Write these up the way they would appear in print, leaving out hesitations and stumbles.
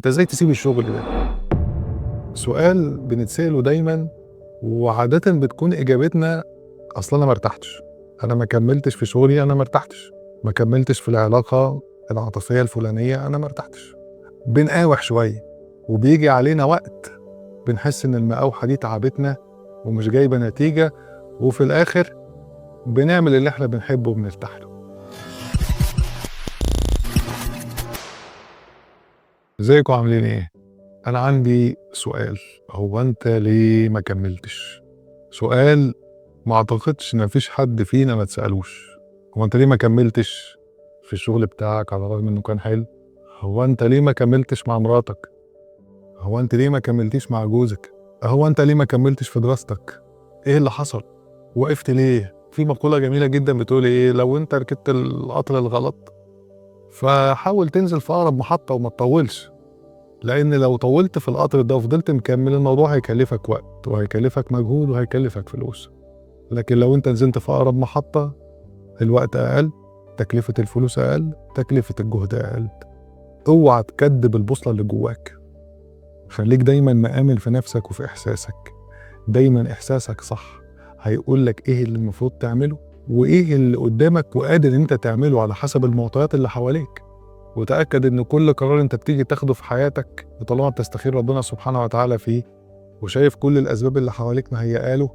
انت ازاي تسيب الشغل ده؟ سؤال بنتسأله دايما، وعادة بتكون اجابتنا اصلا انا ما ارتحتش، انا ما كملتش في شغلي، انا ما ارتحتش، ما كملتش في العلاقة العاطفية الفلانية، انا ما ارتحتش. بنقاوح شوية وبيجي علينا وقت بنحس ان المقاوحة دي تعبتنا ومش جايبة نتيجة، وفي الاخر بنعمل اللي احنا بنحبه وبنرتاح له. ازيكم عاملين ايه؟ انا عندي سؤال، هو انت ليه ما كملتش؟ سؤال ما اعتقدش ان مفيش حد فينا ما تسألوش. هو انت ليه ما كملتش في الشغل بتاعك على الرغم انه كان حلو؟ هو انت ليه ما كملتش مع مراتك؟ هو انت ليه ما كملتيش مع جوزك؟ هو انت ليه ما كملتش في دراستك؟ ايه اللي حصل؟ وقفت ليه؟ في مقولة جميلة جدا بتقول ايه، لو انت ركبت القطر الغلط فحاول تنزل في اقرب محطة وما تطولش، لان لو طولت في القطر ده وفضلت مكمل الموضوع هيكلفك وقت وهيكلفك مجهود وهيكلفك فلوس. لكن لو انت نزلت في اقرب محطة الوقت اقل، تكلفة الفلوس اقل، تكلفة الجهد اقل. اوعى تكدب البوصلة اللي جواك، خليك دايما مآمن في نفسك وفي احساسك. دايما احساسك صح، هيقول لك ايه اللي المفروض تعمله وايه اللي قدامك وقادر ان انت تعمله على حسب المعطيات اللي حواليك. وتأكد ان كل قرار انت بتيجي تاخده في حياتك وطالما بتستخير ربنا سبحانه وتعالى فيه وشايف كل الاسباب اللي حواليك مهيئة له،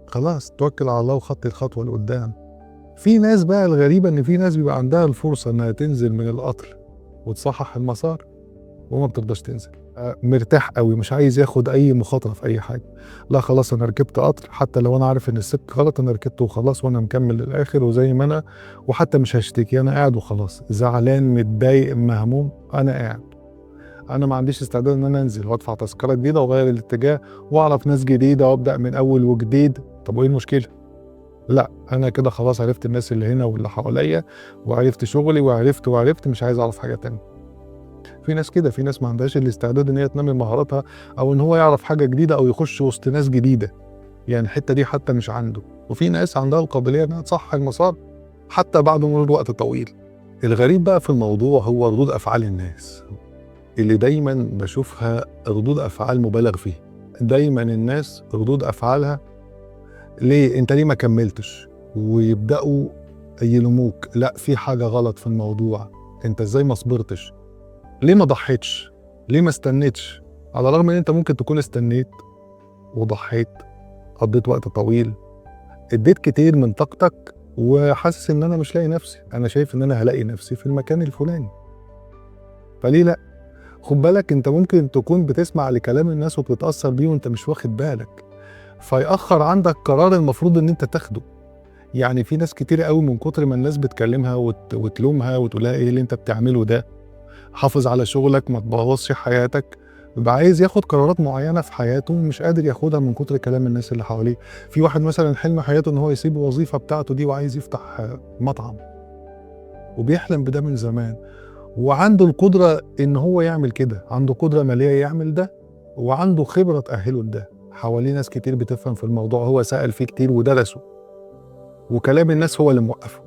خلاص توكل على الله وخطي الخطوة لقدام. في ناس بقى الغريبة ان في ناس بيبقى عندها الفرصة انها تنزل من القطر وتصحح المسار وما بترضاش تنزل. مرتاح قوي، مش عايز ياخد اي مخاطرة في اي حاجة. لا خلاص انا ركبت قطر، حتى لو انا عارف ان السكة غلط انا ركبته وخلاص وانا مكمل للاخر وزي ما انا، وحتى مش هشتكي، انا قاعد وخلاص، زعلان متضايق مهموم انا قاعد. انا ما عنديش استعداد ان انا انزل وادفع تذكرة جديدة واغير الاتجاه واعرف ناس جديدة وابدا من اول وجديد. طب وايه المشكلة؟ لا انا كده خلاص عرفت الناس اللي هنا واللي حواليا وعرفت شغلي وعرفت مش عايز اعرف حاجة تانية. في ناس كده، في ناس ما عندهاش الاستعداد ان هي تنمي مهاراتها او ان هو يعرف حاجه جديده او يخش وسط ناس جديده، يعني الحته دي حتى مش عنده. وفي ناس عندها القابليه انها تصحح المسار حتى بعد مرور وقت طويل. الغريب بقى في الموضوع هو ردود افعال الناس اللي دايما بشوفها ردود افعال مبالغ فيها. دايما الناس ردود افعالها ليه انت ليه ما كملتش، ويبداوا يلوموك، لا في حاجه غلط في الموضوع، انت ازاي ما صبرتش، ليه ما ضحيتش، ليه ما استنيتش، على الرغم ان انت ممكن تكون استنيت وضحيت، قضيت وقت طويل، اديت كتير من طاقتك وحاسس ان انا مش لاقي نفسي، انا شايف ان انا هلاقي نفسي في المكان الفلاني. فليه لا؟ خد بالك انت ممكن تكون بتسمع لكلام الناس وبتتأثر بيه وانت مش واخد بالك، فيأخر عندك قرار المفروض ان انت تاخده. يعني في ناس كتير قوي من كتر ما الناس بتكلمها وتلومها وتقول لها ايه اللي انت بتعمله ده، حافظ على شغلك ما تبوظش حياتك، بيبقى عايز ياخد قرارات معينه في حياته مش قادر ياخدها من كتر كلام الناس اللي حواليه. في واحد مثلا حلم حياته ان هو يسيب الوظيفه بتاعته دي وعايز يفتح مطعم، وبيحلم بده من زمان، وعنده القدره ان هو يعمل كده، عنده قدره ماليه يعمل ده، وعنده خبره تاهله لده، حواليه ناس كتير بتفهم في الموضوع، هو سأل فيه كتير ودرسه، وكلام الناس هو اللي موقفه.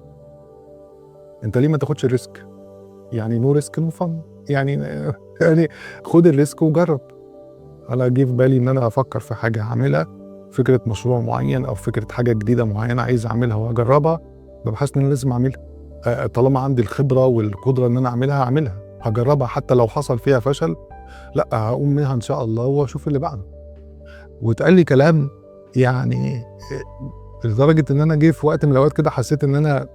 انت ليه ما تاخدش الريسك؟ يعني نو ريسك نو فن، يعني خد الريسك وجرب. انا جه في بالي ان انا افكر في حاجه هعملها، فكره مشروع معين او فكره حاجه جديده معينه عايز اعملها واجربها، بحس ان انا لازم اعملها. طالما عندي الخبره والقدره ان انا اعملها هعملها، هجربها حتى لو حصل فيها فشل، لا هقوم منها ان شاء الله واشوف اللي بعده. واتقال لي كلام يعني لدرجه ان انا جه في وقت من الاوقات كده حسيت ان انا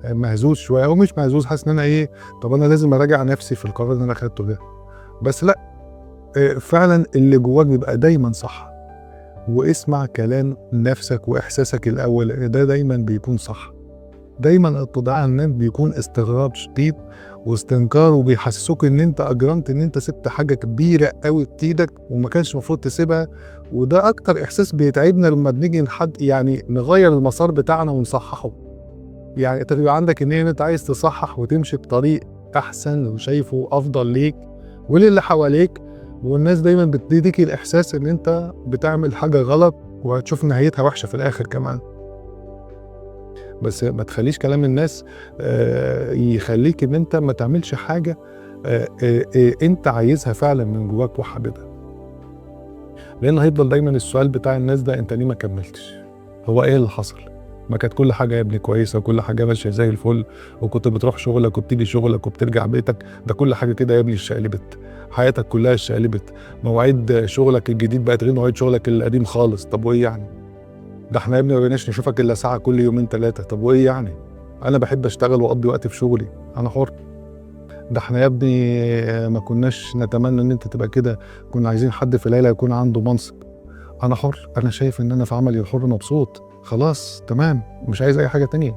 مهزوز شويه، او مش مهزوز، حاسس ان انا ايه، طب انا لازم اراجع نفسي في القرار اللي انا اخدته ده. بس لا، فعلا اللي جواك بيبقى دايما صح، واسمع كلام نفسك واحساسك الاول، ده دايما بيكون صح. دايما اتضاع الناس بيكون استغراب شديد واستنكار، وبيحسسوك ان انت اجرمت ان انت سبت حاجه كبيره قوي في ايدك وما كانش المفروض تسيبها. وده اكتر احساس بيتعبنا لما بنيجي لحد يعني نغير المسار بتاعنا ونصححه. يعني انت بيبقى عندك ان انت عايز تصحح وتمشي بطريق احسن وشايفه افضل ليك وللي حواليك، والناس دايما بتديك الاحساس ان انت بتعمل حاجه غلط وهتشوف نهايتها وحشه في الاخر كمان. بس ما تخليش كلام الناس يخليك ان انت ما تعملش حاجه أنت عايزها فعلًا من جواك وحاببها. لإن هيفضل دايمًا السؤال بتاع الناس ده أنت ليه ما كمّلتش؟ هو إيه اللي حصل؟ ما كانت كل حاجة يا ابني كويسة وكل حاجة ماشية زي الفل، وكنت بتروح شغلك وبتيجي شغلك وبترجع بيتك، ده كل حاجة كده يا ابني اتشقلبت، حياتك كلها اتشقلبت، مواعيد شغلك الجديد بقت غير مواعيد شغلك القديم خالص، طب وإيه يعني؟ ده إحنا يا ابني ما بقيناش نشوفك إلا ساعة كل يومين 3، طب وإيه يعني؟ أنا باحب أشتغل وأقضّي وقتي في شغلي، أنا حُر. ده إحنا يا ابني ما كناش نتمنى إن أنت تبقى كده، كنا عايزين حد في العيلة يكون عنده منصب. أنا حُر، أنا شايف إن أنا في عملي الحُر مبسوط، خلاص تمام، مش عايز أي حاجة تانية.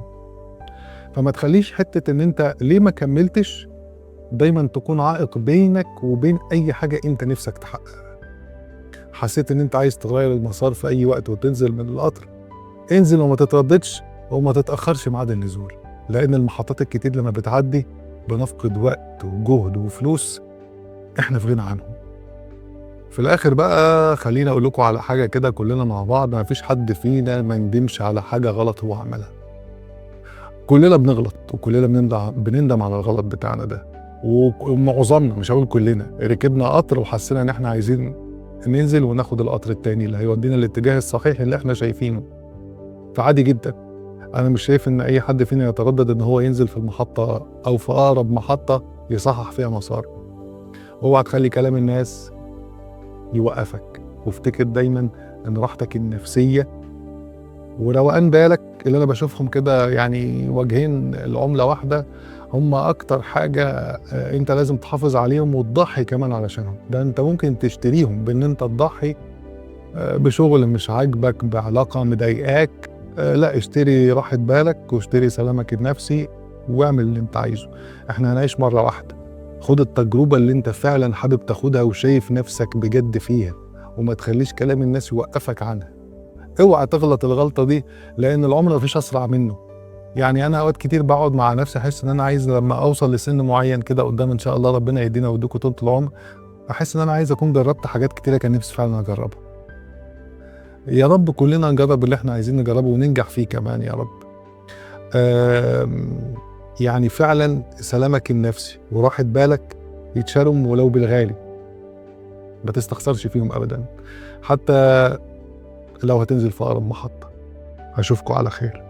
فما تخلّيش حتّة إن أنت ليه ما كمّلتش دايمًا تكون عائق بينك وبين أي حاجة أنت نِفْسك تحققها. حسّيت إن أنت عايز تغيّر المسار في أي وقت وتنزل من القطر، انزل وما تترددش وما تتأخّرش ميعاد النزول، لإن المحطات الكتير لمّا بتعدّي بنفقد وقت وجهد وفلوس إحنا في غنى عنهم. في الآخر بقى خلّيني أقول لكم على حاجة كده كُلّنا مع بعض، ما فيش حد فينا ما ندمش على حاجة غلط هو عملها. كُلّنا بنغلط وكُلّنا بنندم على الغلط بتاعنا ده، ومعظمنا مش هاقول كُلّنا، ركبنا قطر وحسّينا إن إحنا عايزين ننزل وناخد القطر التاني اللي هيودينا الاتجاه الصحيح اللي إحنا شايفينه، فعادي جدًا. أنا مش شايف إن أي حد فينا يتردد إن هو ينزل في المحطة أو في أقرب محطة يصحّح فيها مساره. اوعى تخلّي كلام الناس يوقّفك، وافتكر دايمًا إن راحتك النفسية وروقان بالك اللي أنا باشوفهم كده يعني وجهين لعملة واحدة، هم أكتر حاجة أنت لازم تحافظ عليهم وتضحّي كمان علشانهم. ده أنت ممكن تشتريهم بإن أنت تضحّي بشغل مش عاجبك، بعلاقة مضايقاك، لأ اشتري راحة بالك واشتري سلامك النفسي واعمل اللي أنت عايزه. إحنا هنعيش مرّة واحدة، خُد التجربة اللي أنت فعلًا حابب تاخدها وشايف نفسك بجد فيها، وما تخلّيش كلام الناس يوقّفك عنها. اوعى تغلط الغلطة دي، لإن العمر ما فيش أسرع منه. يعني أنا أوقات كتير باقعد مع نفسي أحس إن أنا عايز لمّا أوصل لسِن معيّن كده قدّام إن شاء الله ربنا يدينا ويديكم طولة العمر، أحس إن أنا عايز أكون جرّبت حاجات كتيرة كان نفسي فعلًا أجرّبها. يا رب كلنا نجرّب اللي إحنا عايزين نجرّبه وننجح فيه كمان يا رب. يعني فعلًا سلامك النفسي وراحة بالك يتشالوا ولو بالغالي، ما تستخسرش فيهم أبدًا، حتى لو هتنزل في أقرب محطة. أشوفكم على خير.